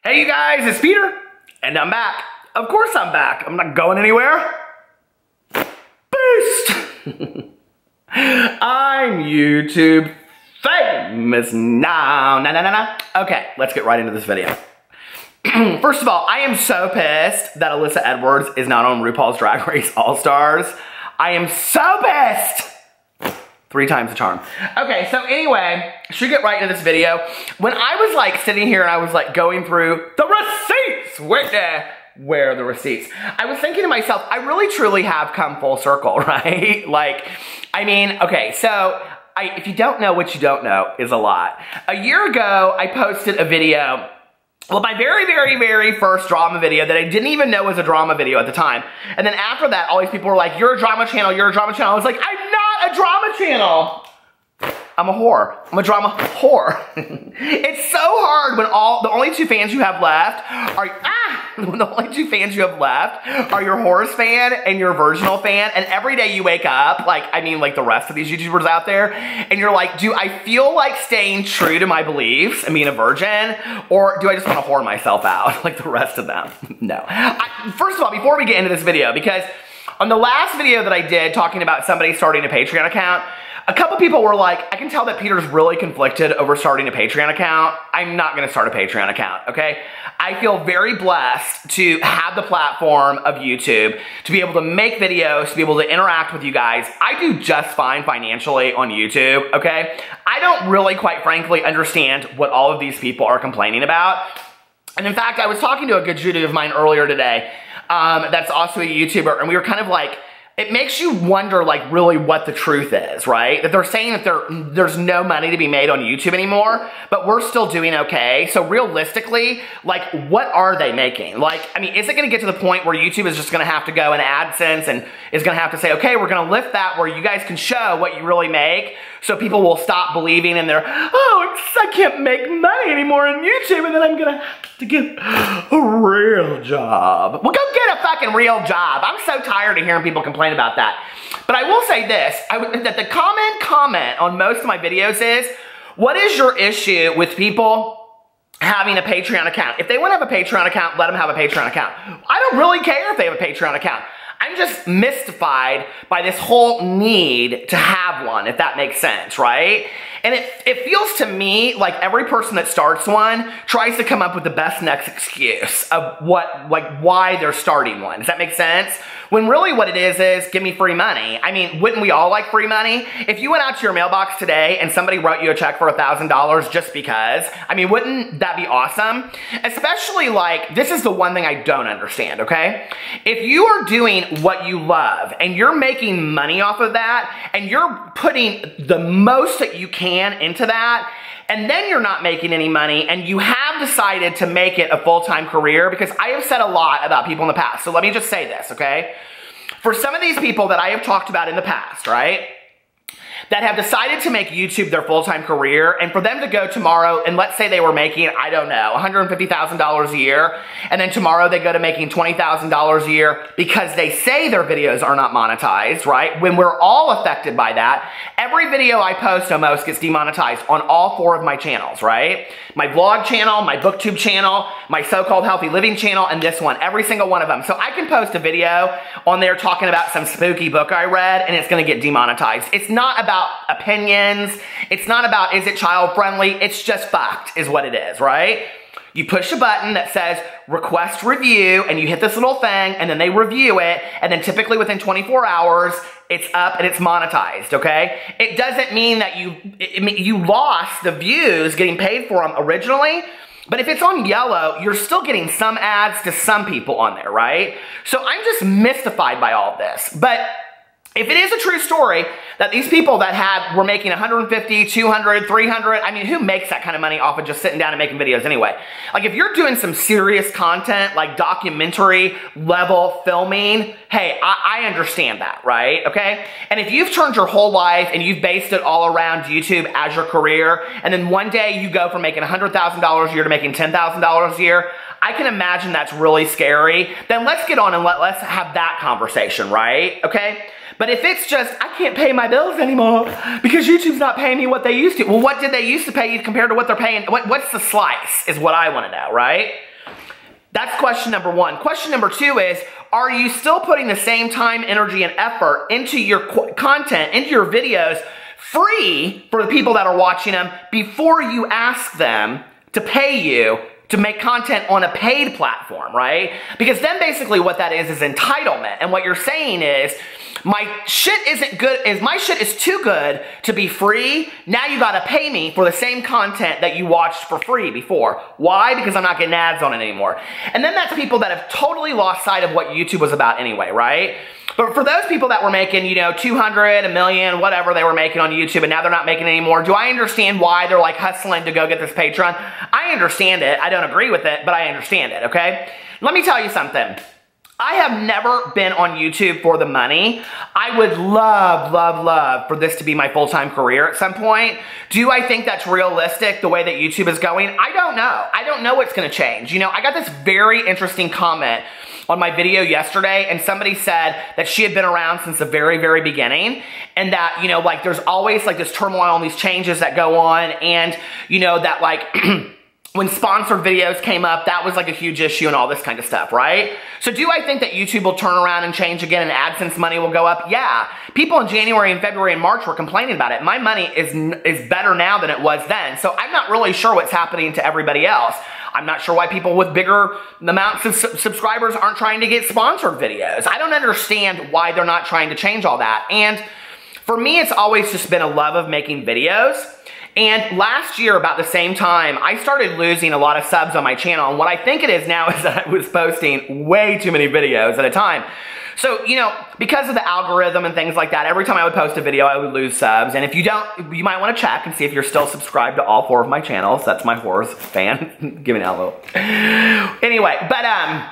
Hey you guys, it's Peter, and I'm back. Of course I'm back. I'm not going anywhere. Boost! I'm YouTube famous now. Okay, let's get right into this video. First of all, I am so pissed that Alyssa Edwards is not on RuPaul's Drag Race All-Stars. I am so pissed! 3 times the charm. Okay, so anyway, should get right into this video. When I was like sitting here and I was like going through the receipts, where are the receipts? I was thinking to myself, I really truly have come full circle, right? Like, I mean, okay, so if you don't know what you don't know is a lot. A year ago, I posted a video. Well, my very first drama video that I didn't even know was a drama video at the time. And then after that, all these people were like, you're a drama channel, you're a drama channel. I was like, I'm not a drama channel. I'm a whore. I'm a drama whore. It's so hard when the only 2 fans you have left are, your Horrors fan and your Virginal fan, and every day you wake up, like the rest of these YouTubers out there, and you're like, do I feel like staying true to my beliefs and being a virgin, or do I just want to whore myself out like the rest of them? No. First of all, before we get into this video, because on the last video that I did talking about somebody starting a Patreon account, a couple people were like, I can tell that Peter's really conflicted over starting a Patreon account. I'm not gonna start a Patreon account, okay? I feel very blessed to have the platform of YouTube, to be able to make videos, to be able to interact with you guys. I do just fine financially on YouTube, okay? I don't really, quite frankly, understand what all of these people are complaining about. And in fact, I was talking to a good Judy of mine earlier today, that's also a YouTuber, and we were kind of like, it makes you wonder, like, really what the truth is, right? That they're saying that there's no money to be made on YouTube anymore, but we're still doing okay. So realistically, like, what are they making? Like, I mean, is it gonna get to the point where YouTube is just gonna have to go in AdSense and is gonna have to say, okay, we're gonna lift that where you guys can show what you really make, so people will stop believing in their, oh, I can't make money anymore on YouTube, and then I'm gonna have to get a real job. Well, go get a fucking real job. I'm so tired of hearing people complain about that. But I will say this, that the common comment on most of my videos is, what is your issue with people having a Patreon account? If they want to have a Patreon account, let them have a Patreon account. I don't really care if they have a Patreon account. I'm just mystified by this whole need to have one, if that makes sense, right? And it feels to me like every person that starts one tries to come up with the best next excuse of why they're starting one. Does that make sense? When really what it is give me free money. I mean, wouldn't we all like free money? If you went out to your mailbox today and somebody wrote you a check for $1,000 just because, I mean, wouldn't that be awesome? Especially like, this is the one thing I don't understand, okay? If you are doing what you love and you're making money off of that and you're putting the most that you can into that, and then you're not making any money and you have decided to make it a full-time career, because I have said a lot about people in the past. So let me just say this, okay? For some of these people that I have talked about in the past, right, that have decided to make YouTube their full-time career, and for them to go tomorrow, and let's say they were making, I don't know, $150,000 a year, and then tomorrow they go to making $20,000 a year because they say their videos are not monetized, right? When we're all affected by that, every video I post almost gets demonetized on all 4 of my channels, right? My vlog channel, my booktube channel, my so-called healthy living channel, and this one, every single one of them. So I can post a video on there talking about some spooky book I read, and it's gonna get demonetized. It's not about opinions. It's not about, is it child friendly? It's just fucked is what it is, right? You push a button that says request review, and you hit this little thing, and then they review it, and then typically within 24 hours, it's up and it's monetized, okay? It doesn't mean that you lost the views getting paid for them originally, but if it's on yellow, you're still getting some ads to some people on there, right? So I'm just mystified by all of this. But if it is a true story that these people that were making 150, 200, 300, I mean, who makes that kind of money off of just sitting down and making videos anyway? Like, if you're doing some serious content, like documentary level filming, hey, I understand that, right? Okay? And if you've turned your whole life and you've based it all around YouTube as your career, and then one day you go from making $100,000 a year to making $10,000 a year, I can imagine that's really scary. Then let's get on and let's have that conversation, right? Okay? But if it's just, I can't pay my bills anymore because YouTube's not paying me what they used to. Well, what did they used to pay you compared to what they're paying? What's the slice is what I want to know, right? That's question number one. Question number two is, are you still putting the same time, energy, and effort into your content, into your videos, free for the people that are watching them before you ask them to pay you to make content on a paid platform, right? Because then basically what that is entitlement. And what you're saying is, my shit is too good to be free. Now you gotta pay me for the same content that you watched for free before. Why? Because I'm not getting ads on it anymore. And then that's people that have totally lost sight of what YouTube was about anyway, right? But for those people that were making, you know, 200, a million, whatever they were making on YouTube, and now they're not making anymore, do I understand why they're like hustling to go get this Patreon? I understand it. I don't agree with it, but I understand it, okay? Let me tell you something. I have never been on YouTube for the money. I would love for this to be my full-time career at some point. Do I think that's realistic, the way that YouTube is going? I don't know. I don't know what's gonna change. You know, I got this very interesting comment on my video yesterday, and somebody said that she had been around since the very beginning, and that, you know, like there's always like this turmoil and these changes that go on, and you know, that like when sponsored videos came up, that was like a huge issue and all this kind of stuff, right? So do I think that YouTube will turn around and change again and AdSense money will go up? Yeah. People in January and February and March were complaining about it. My money is better now than it was then. So I'm not really sure what's happening to everybody else. I'm not sure why people with bigger amounts of subscribers aren't trying to get sponsored videos. I don't understand why they're not trying to change all that. And for me, it's always just been a love of making videos. And last year, about the same time, I started losing a lot of subs on my channel. And what I think it is now is that I was posting way too many videos at a time. So, you know, because of the algorithm and things like that, every time I would post a video, I would lose subs. And if you don't, you might want to check and see if you're still subscribed to all 4 of my channels. That's my horse fan. Give me that little. Anyway, but,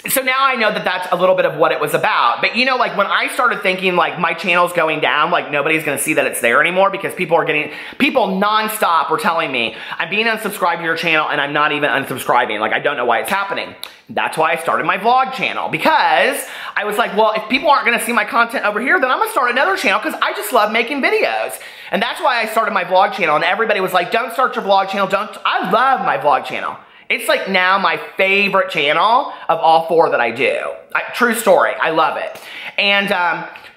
so now I know that that's a little bit of what it was about. But you know, like when I started thinking like my channel's going down, like nobody's gonna see that it's there anymore because people nonstop were telling me, I'm being unsubscribed to your channel and I'm not even unsubscribing. Like I don't know why it's happening. That's why I started my vlog channel, because I was like, well, if people aren't gonna see my content over here, then I'm gonna start another channel because I just love making videos. And that's why I started my vlog channel, and everybody was like, don't start your vlog channel, I love my vlog channel. It's like now my favorite channel of all 4 that I do. True story, I love it. And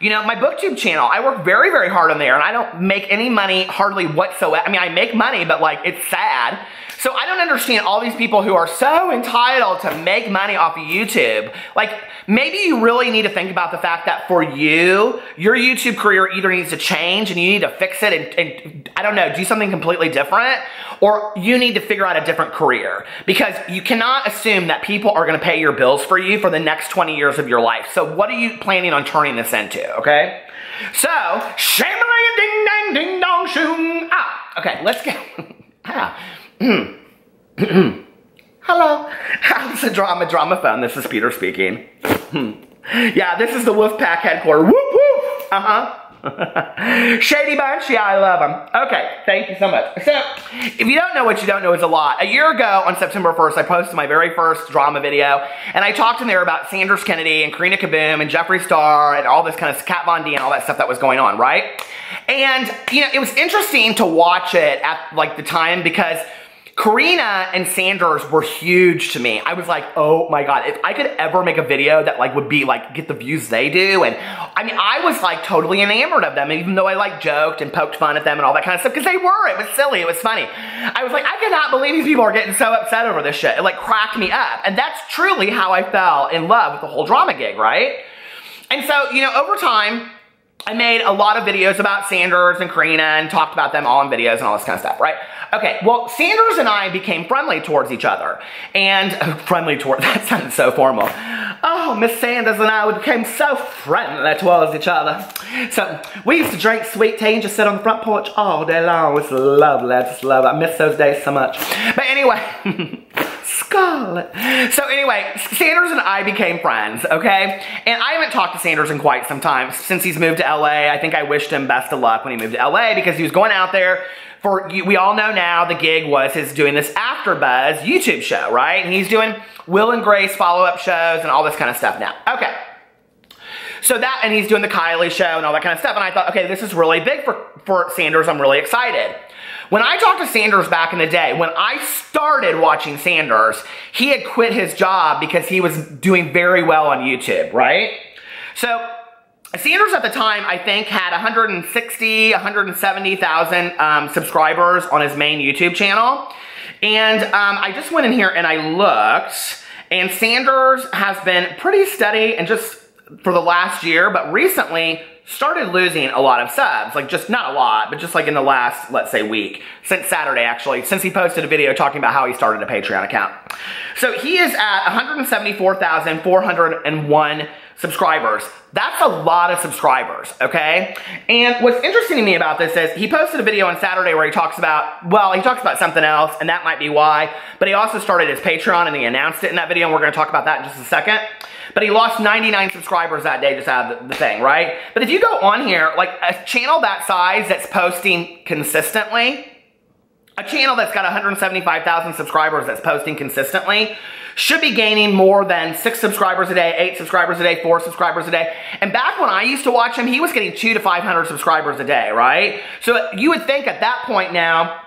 you know, my booktube channel, I work very hard on there, and I don't make any money hardly whatsoever. I mean, I make money, but like it's sad. So I don't understand all these people who are so entitled to make money off of YouTube. Like, maybe you really need to think about the fact that for you, your YouTube career either needs to change and you need to fix it and I don't know, do something completely different, or you need to figure out a different career. Because you cannot assume that people are gonna pay your bills for you for the next 20 years of your life. So what are you planning on turning this into, okay? So, shame-a-ling, ding-dang, ding-dong, shoom, ah. Okay, let's go. Ah. Hello. It's a drama phone. This is Peter speaking. Yeah, this is the WOOF Pack headquarters. Whoop, whoop. Shady bunch. Yeah, I love them. Okay, thank you so much. So, if you don't know what you don't know is a lot. A year ago on September 1st, I posted my very first drama video, and I talked in there about Sanders Kennedy and Karina Kaboom and Jeffree Star and all this kind of Kat Von D and all that stuff that was going on, right? And, you know, it was interesting to watch it at, like, the time because Karina and Sanders were huge to me. I was like, oh my God, if I could ever make a video that like would be like, get the views they do. And I mean, I was like totally enamored of them, even though I like joked and poked fun at them and all that kind of stuff, because they were, it was silly, it was funny. I was like, I cannot believe these people are getting so upset over this shit. It like cracked me up. And that's truly how I fell in love with the whole drama gig, right? And so, you know, over time, I made a lot of videos about Sanders and Karina and talked about them all in videos and all this kind of stuff, right? Okay, well, Sanders and I became friendly towards each other. And, that sounded so formal. Oh, Miss Sanders and I became so friendly towards each other. So, we used to drink sweet tea and just sit on the front porch all day long. It was lovely, I just love it. I miss those days so much. But anyway, Scarlet. So anyway, Sanders and I became friends, okay? And I haven't talked to Sanders in quite some time since he's moved to LA. I think I wished him best of luck when he moved to LA because he was going out there for, we all know now the gig was his doing this AfterBuzz YouTube show, right? And he's doing Will and Grace follow-up shows and all this kind of stuff now. Okay. So that, and he's doing the Kylie show and all that kind of stuff. And I thought, okay, this is really big for Sanders. I'm really excited. When I talked to Sanders back in the day, when I started watching Sanders, he had quit his job because he was doing very well on YouTube, right? So Sanders at the time, I think, had 170,000 subscribers on his main YouTube channel. And I just went in here and I looked, and Sanders has been pretty steady and just for the last year, but recently started losing a lot of subs. Like, just not a lot, but just like in the last, let's say, week. Since Saturday, actually. Since he posted a video talking about how he started a Patreon account. So he is at 174,401 subscribers. That's a lot of subscribers, okay? And what's interesting to me about this is he posted a video on Saturday where he talks about, well, he talks about something else, and that might be why, but he also started his Patreon, and he announced it in that video, and we're going to talk about that in just a second. But he lost 99 subscribers that day just out of the thing, right? But if you go on here, like a channel that size that's posting consistently, a channel that's got 175,000 subscribers that's posting consistently should be gaining more than 6 subscribers a day, 8 subscribers a day, 4 subscribers a day. And back when I used to watch him, he was getting 200 to 500 subscribers a day, right? So you would think at that point now,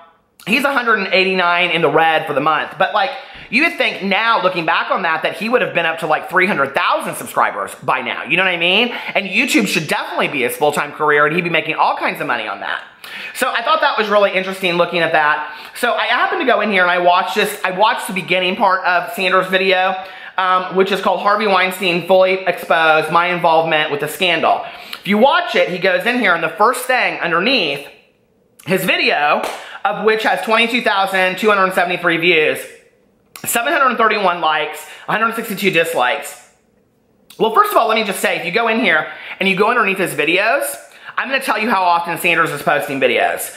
he's 189 in the red for the month. But like, you would think now, looking back on that, that he would have been up to like 300,000 subscribers by now. You know what I mean? And YouTube should definitely be his full-time career, and he'd be making all kinds of money on that. So I thought that was really interesting looking at that. So I happened to go in here and I watched this. I watched the beginning part of Sanders' video, which is called Harvey Weinstein Fully Exposed, My Involvement with the Scandal. If you watch it, he goes in here and the first thing underneath his video, of which has 22,273 views, 731 likes, 162 dislikes. Well, first of all, let me just say, if you go in here and you go underneath his videos, I'm going to tell you how often Sanders is posting videos.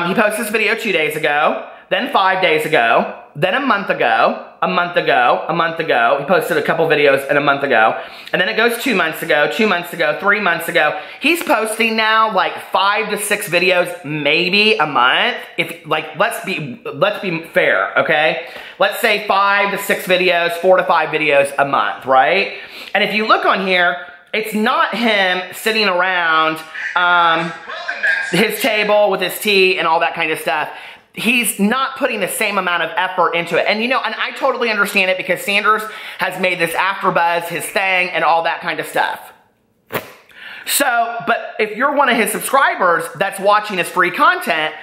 He posted this video 2 days ago, then 5 days ago, then a month ago, a month ago, a month ago. He posted a couple videos in a month ago. And then it goes 2 months ago, 2 months ago, 3 months ago. He's posting now like 5 to 6 videos, maybe a month. If like, let's be fair, okay? Let's say 5 to 6 videos, 4 to 5 videos a month, right? And if you look on here, it's not him sitting around his table with his tea and all that kind of stuff. He's not putting the same amount of effort into it. And you know, and I totally understand it because Sanders has made this AfterBuzz his thing and all that kind of stuff. So, but if you're one of his subscribers that's watching his free content,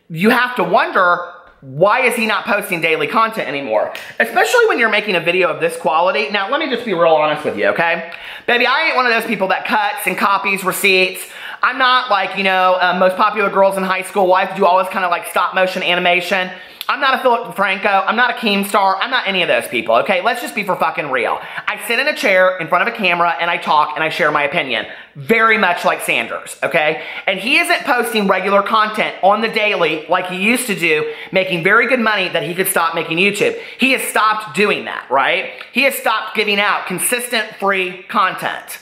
you have to wonder, why is he not posting daily content anymore? Especially when you're making a video of this quality. Now, let me just be real honest with you, okay? Baby, I ain't one of those people that cuts and copies receipts. I'm not like, you know, most popular girls in high school. Well, I have to do all this kind of like stop motion animation. I'm not a Philip DeFranco. I'm not a Keemstar. I'm not any of those people, okay? Let's just be for fucking real. I sit in a chair in front of a camera and I talk and I share my opinion. Very much like Sanders, okay? And he isn't posting regular content on the daily like he used to do, making very good money that he could stop making YouTube. He has stopped doing that, right? He has stopped giving out consistent free content.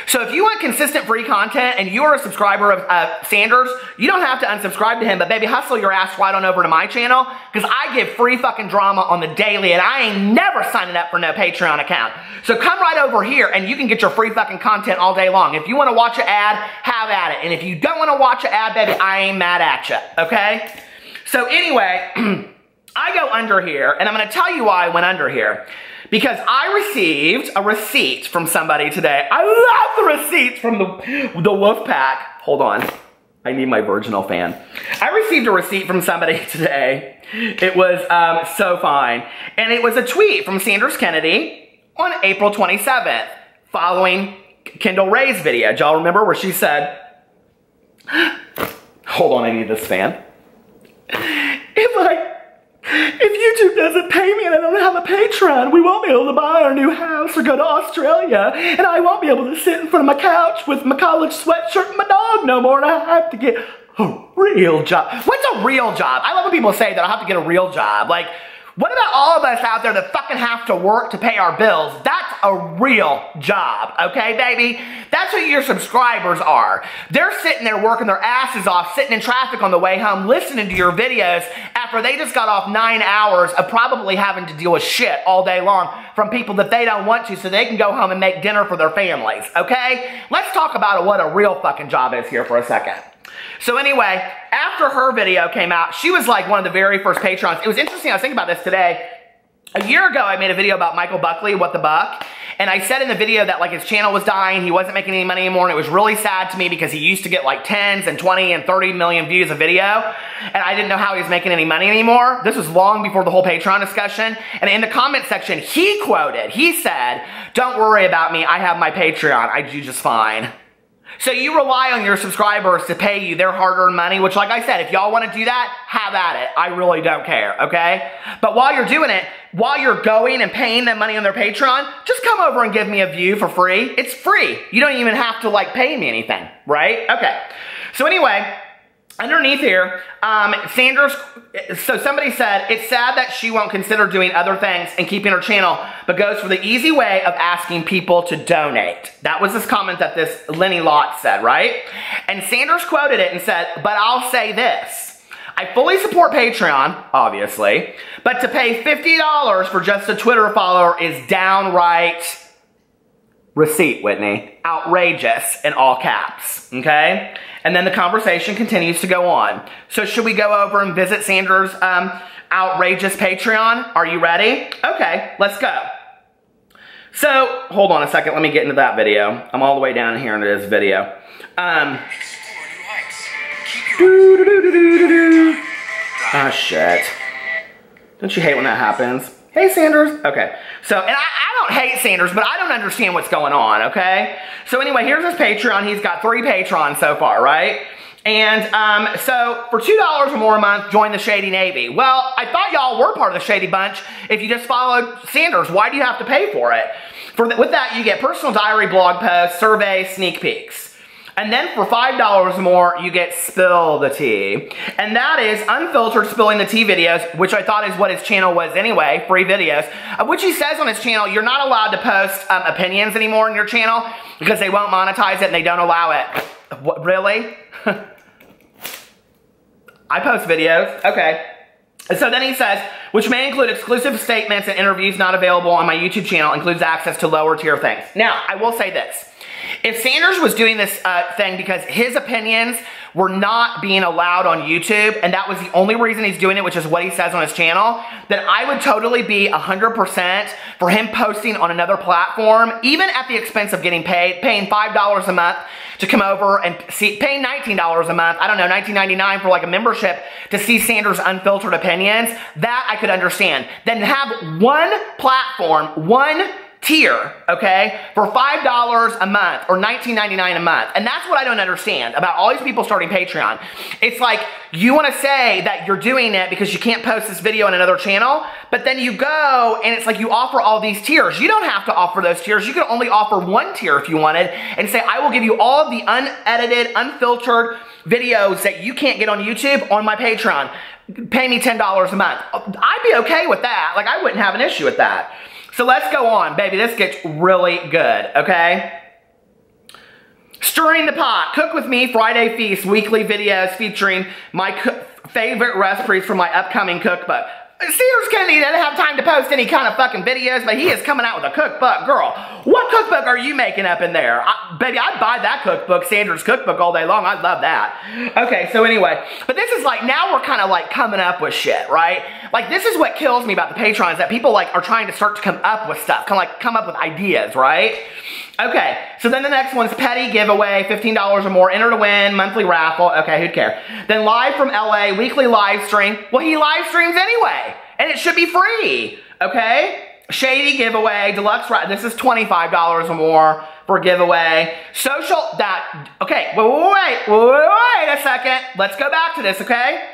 So if you want consistent free content and you are a subscriber of Sanders, you don't have to unsubscribe to him, but baby, hustle your ass right on over to my channel because I give free fucking drama on the daily and I ain't never signing up for no Patreon account. So come right over here and you can get your free fucking content all day long. If you want to watch an ad, have at it. And if you don't want to watch an ad, baby, I ain't mad at you, okay? So anyway, I go under here and I'm going to tell you why I went under here. Because I received a receipt from somebody today. I love the receipts from the WOOF pack. Hold on. I need my virginal fan. I received a receipt from somebody today. It was so fine. And it was a tweet from Sanders Kennedy on April 27th, following Kendall Ray's video. Do y'all remember where she said, hold on, I need this fan. If YouTube doesn't pay me and I don't have a Patreon, we won't be able to buy our new house or go to Australia. And I won't be able to sit in front of my couch with my college sweatshirt and my dog no more. And I have to get a real job. What's a real job? I love when people say that I have to get a real job. Like, what about all of us out there that fucking have to work to pay our bills? That's a real job, okay, baby? That's what your subscribers are. They're sitting there working their asses off, sitting in traffic on the way home, listening to your videos after they just got off 9 hours of probably having to deal with shit all day long from people that they don't want to so they can go home and make dinner for their families, okay? Let's talk about what a real fucking job is here for a second. So anyway, after her video came out, she was like one of the very first patrons. It was interesting, I was thinking about this today. A year ago, I made a video about Michael Buckley, What the Buck, and I said in the video that like his channel was dying, he wasn't making any money anymore, and it was really sad to me because he used to get like 10s and 20 and 30 million views a video, and I didn't know how he was making any money anymore. This was long before the whole Patreon discussion, and in the comment section, he said, "Don't worry about me, I have my Patreon, I do just fine." So you rely on your subscribers to pay you their hard-earned money, which like I said, if y'all want to do that, have at it. I really don't care, okay? But while you're doing it, while you're going and paying them money on their Patreon, just come over and give me a view for free. It's free. You don't even have to like pay me anything, right? Okay. So anyway, underneath here, Sanders, so somebody said, it's sad that she won't consider doing other things and keeping her channel, but goes for the easy way of asking people to donate. That was this comment that this Linny Lott said, right? And Sanders quoted it and said, but I'll say this. I fully support Patreon, obviously, but to pay $50 for just a Twitter follower is downright receipt, Whitney. Outrageous in all caps, okay? And then the conversation continues to go on. So should we go over and visit Sanders' outrageous Patreon? Are you ready? Okay, let's go. So, hold on a second. Let me get into that video. I'm all the way down here into this video. Ah, shit. Don't you hate when that happens? Hey, Sanders. Okay. So, and I don't hate Sanders, but I don't understand what's going on, okay? So anyway, here's his Patreon. He's got 3 patrons so far, right? And so for $2 or more a month, join the Shady Navy. Well, I thought y'all were part of the Shady Bunch if you just followed Sanders. Why do you have to pay for it? With that, you get personal diary, blog posts, surveys, sneak peeks. And then for $5 more, you get Spill the Tea. And that is unfiltered spilling the tea videos, which I thought is what his channel was anyway, free videos. Which he says on his channel, you're not allowed to post opinions anymore in your channel because they won't monetize it and they don't allow it. What, really? I post videos, okay. And so then he says, which may include exclusive statements and interviews not available on my YouTube channel, includes access to lower tier things. Now, I will say this. If Sanders was doing this thing because his opinions were not being allowed on YouTube, and that was the only reason he's doing it, which is what he says on his channel, then I would totally be 100% for him posting on another platform, even at the expense of getting paid, paying $5 a month to come over and see, paying $19 a month, I don't know, $19.99 for like a membership to see Sanders' unfiltered opinions. That I could understand. Then have one platform, one tier, okay, for $5 a month or $19.99 a month. And that's what I don't understand about all these people starting Patreon. It's like you want to say that you're doing it because you can't post this video on another channel, but then you go and it's like you offer all these tiers. You don't have to offer those tiers. You can only offer one tier if you wanted and say, I will give you all of the unedited, unfiltered videos that you can't get on YouTube on my Patreon. Pay me $10 a month. I'd be okay with that. Like, I wouldn't have an issue with that. So let's go on, baby. This gets really good, okay? Stirring the pot. Cook with me, Friday Feast, weekly videos featuring my favorite recipes from my upcoming cookbook. Sanders Kennedy doesn't have time to post any kind of fucking videos, but he is coming out with a cookbook. Girl, what cookbook are you making up in there? Baby, I'd buy that cookbook, Sanders Cookbook, all day long. I'd love that. Okay, so anyway, but this is like, now we're kind of like coming up with shit, right? Like, this is what kills me about the Patreon is that people like are trying to start to come up with stuff, kind of like come up with ideas, right? Okay, so then the next one's petty giveaway, $15 or more, enter to win, monthly raffle. Okay, who'd care? Then live from LA, weekly live stream. Well, he live streams anyway, and it should be free, okay? Shady giveaway, deluxe, this is $25 or more for giveaway. Social, okay, wait a second. Let's go back to this, okay?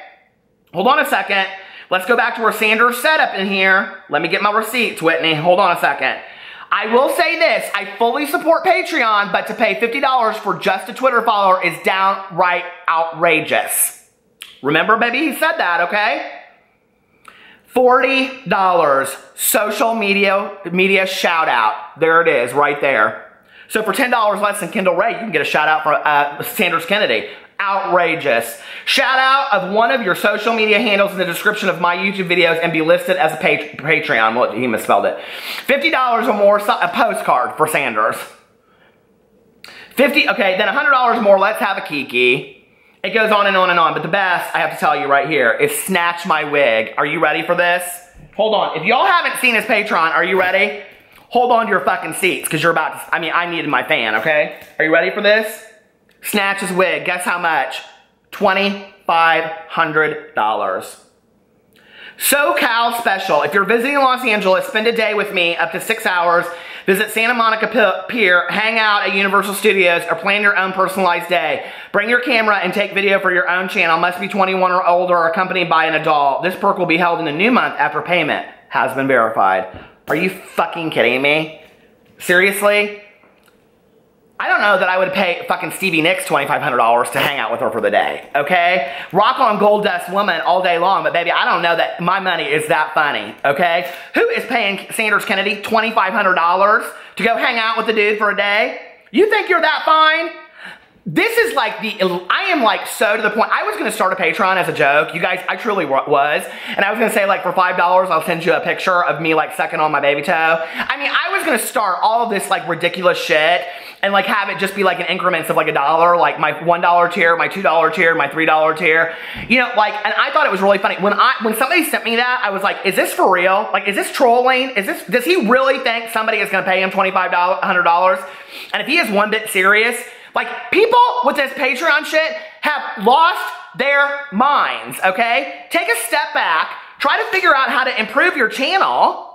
Hold on a second. Let's go back to where Sanders set up in here. Let me get my receipts, Whitney. Hold on a second. I will say this, I fully support Patreon, but to pay $50 for just a Twitter follower is downright outrageous. Remember, baby, he said that, okay? $40, social media shout out. There it is, right there. So for $10 less than Kendall Ray, you can get a shout out for Sanders Kennedy. Outrageous. Shout out of one of your social media handles in the description of my YouTube videos and be listed as a Patreon. Well, he misspelled it. $50 or more, a postcard for Sanders. Okay, then $100 more, let's have a Kiki. It goes on and on and on, but the best, I have to tell you right here, is Snatch My Wig. Are you ready for this? Hold on. If y'all haven't seen his Patreon, are you ready? Hold on to your fucking seats, because you're about to, I needed my fan, okay? Are you ready for this? Snatch his wig. Guess how much? $2,500. SoCal special. If you're visiting Los Angeles, spend a day with me, up to 6 hours. Visit Santa Monica Pier, hang out at Universal Studios, or plan your own personalized day. Bring your camera and take video for your own channel. Must be 21 or older or accompanied by an adult. This perk will be held in a new month after payment has been verified. Are you fucking kidding me? Seriously? I don't know that I would pay fucking Stevie Nicks $2,500 to hang out with her for the day, okay? Rock on Gold Dust Woman all day long, but baby, I don't know that my money is that funny, okay? Who is paying Sanders Kennedy $2,500 to go hang out with the dude for a day? You think you're that fine? This is like I am like so to the point. I was gonna start a Patreon as a joke. You guys, I truly was. And I was gonna say like for $5, I'll send you a picture of me like sucking on my baby toe. I mean, I was gonna start all of this like ridiculous shit and like have it just be like in increments of like $1, like my $1 tier, my $2 tier, my $3 tier. You know, like, and I thought it was really funny. When somebody sent me that, I was like, is this for real? Like, is this trolling? Does he really think somebody is gonna pay him $2,500? And if he is one bit serious, like, people with this Patreon shit have lost their minds, okay? Take a step back, try to figure out how to improve your channel.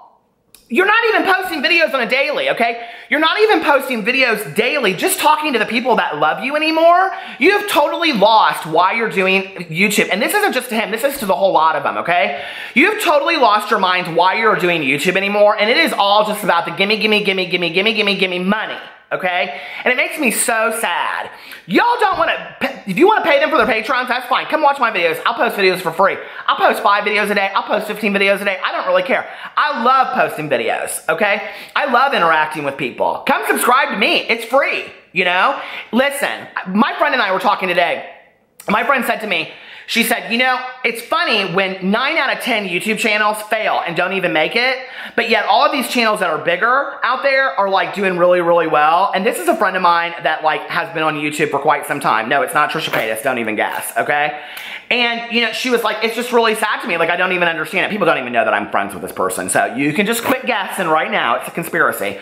You're not even posting videos on a daily, okay? You're not even posting videos daily, just talking to the people that love you anymore. You have totally lost why you're doing YouTube. And this isn't just to him, this is to the whole lot of them, okay? You have totally lost your minds why you're doing YouTube anymore, and it is all just about the gimme, gimme, gimme, gimme, gimme, gimme, gimme money. Okay? And it makes me so sad. Y'all don't want to, if you want to pay them for their Patrons, that's fine. Come watch my videos. I'll post videos for free. I'll post 5 videos a day. I'll post 15 videos a day. I don't really care. I love posting videos, okay? I love interacting with people. Come subscribe to me. It's free, you know? Listen, my friend and I were talking today. My friend said to me, she said, you know, it's funny when 9 out of 10 YouTube channels fail and don't even make it, but yet all of these channels that are bigger out there are like doing really, really well. And this is a friend of mine that like has been on YouTube for quite some time. No, it's not Trisha Paytas, don't even guess, okay? And, you know, she was like, it's just really sad to me. Like, I don't even understand it. People don't even know that I'm friends with this person. So you can just quit guessing right now. It's a conspiracy.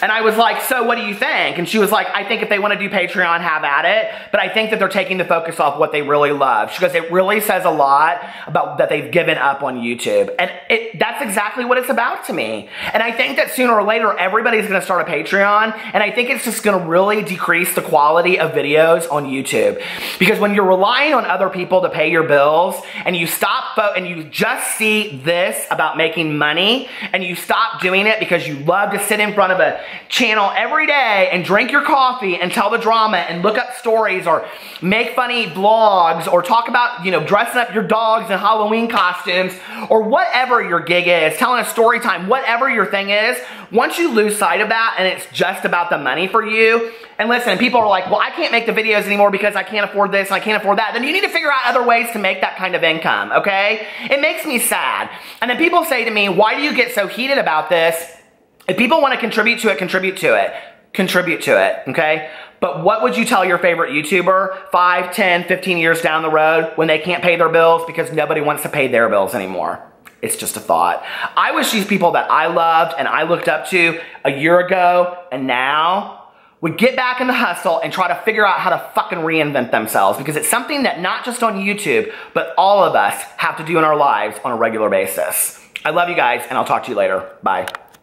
And I was like, so what do you think? And she was like, I think if they want to do Patreon, have at it. But I think that they're taking the focus off what they really love. She goes, it really says a lot about that they've given up on YouTube. And that's exactly what it's about to me. And I think that sooner or later, everybody's going to start a Patreon. And I think it's just going to really decrease the quality of videos on YouTube. Because when you're relying on other people to pay your bills and you stop and you just see this about making money and you stop doing it because you love to sit in front of a channel every day and drink your coffee and tell the drama and look up stories or make funny vlogs or talk about, you know, dressing up your dogs in Halloween costumes or whatever your gig is, telling a story time, whatever your thing is, once you lose sight of that and it's just about the money for you, and listen, people are like, well, I can't make the videos anymore because I can't afford this and I can't afford that. Then you need to figure out other ways to make that kind of income, okay? It makes me sad. And then people say to me, why do you get so heated about this? If people want to contribute to it, contribute to it. Contribute to it, okay? But what would you tell your favorite YouTuber 5, 10, 15 years down the road when they can't pay their bills because nobody wants to pay their bills anymore? It's just a thought. I wish these people that I loved and I looked up to a year ago and now would get back in the hustle and try to figure out how to fucking reinvent themselves, because it's something that not just on YouTube, but all of us have to do in our lives on a regular basis. I love you guys, and I'll talk to you later. Bye.